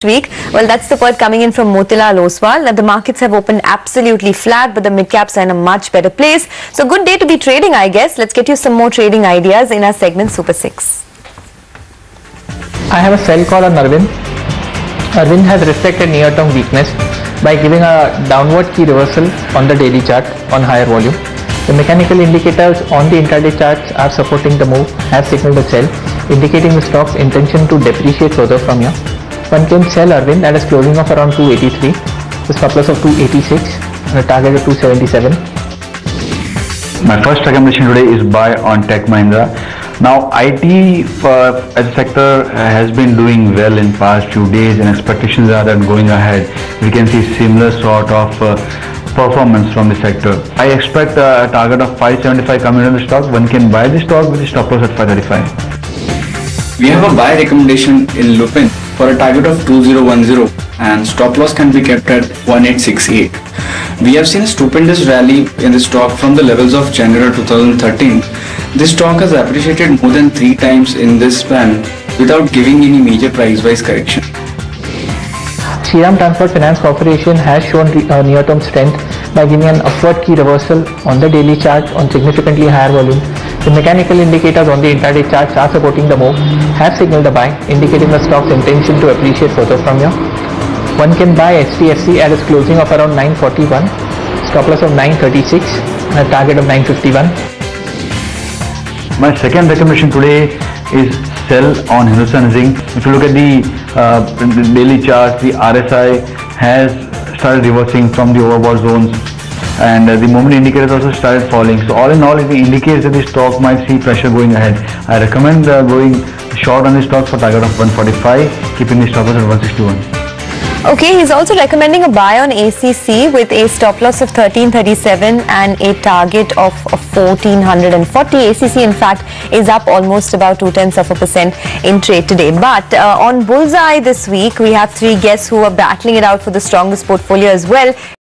week? Well, that's the word coming in from Motilal Oswal. Now, the markets have opened absolutely flat, but the mid-caps are in a much better place. So, good day to be trading, I guess. Let's get you some more trading ideas in our segment Super 6. I have a sell call on Arvind. Arvind has reflected near-term weakness by giving a downward key reversal on the daily chart on higher volume. The mechanical indicators on the intraday charts are supporting the move, have signaled a sell, indicating the stock's intention to depreciate further from here. One can sell Arvind at a closing of around 283, the stop loss of 286 and a target of 277. My first recommendation today is buy on Tech Mahindra. Now IT as a sector has been doing well in past few days, and expectations are that going ahead we can see similar sort of performance from the sector. I expect a target of 575 coming on the stock. One can buy the stock with the stop loss at 535. We have a buy recommendation in Lupin for a target of 2010 and stop loss can be kept at 1868. We have seen a stupendous rally in the stock from the levels of January 2013. This stock has appreciated more than 3 times in this span without giving any major price-wise correction. Shriram Transport Finance Corporation has shown near-term strength by giving an upward key reversal on the daily chart on significantly higher volume. The mechanical indicators on the intraday charts are supporting the move, have signaled a buy, indicating the stock's intention to appreciate further from here. One can buy HDFC at its closing of around 941, stop loss of 936 and a target of 951. My second recommendation today is sell on Hindustan Zinc. If you look at the daily chart, the RSI has started reversing from the overbought zones, and the movement indicators also started falling. So all in all, it indicates that the stock might see pressure going ahead. I recommend going short on the stock for target of 145, keeping the stop loss at 161. Okay, he's also recommending a buy on ACC with a stop loss of 1337 and a target of 1440. ACC, in fact, is up almost about 0.2% in trade today. But on Bullseye this week, we have 3 guests who are battling it out for the strongest portfolio as well.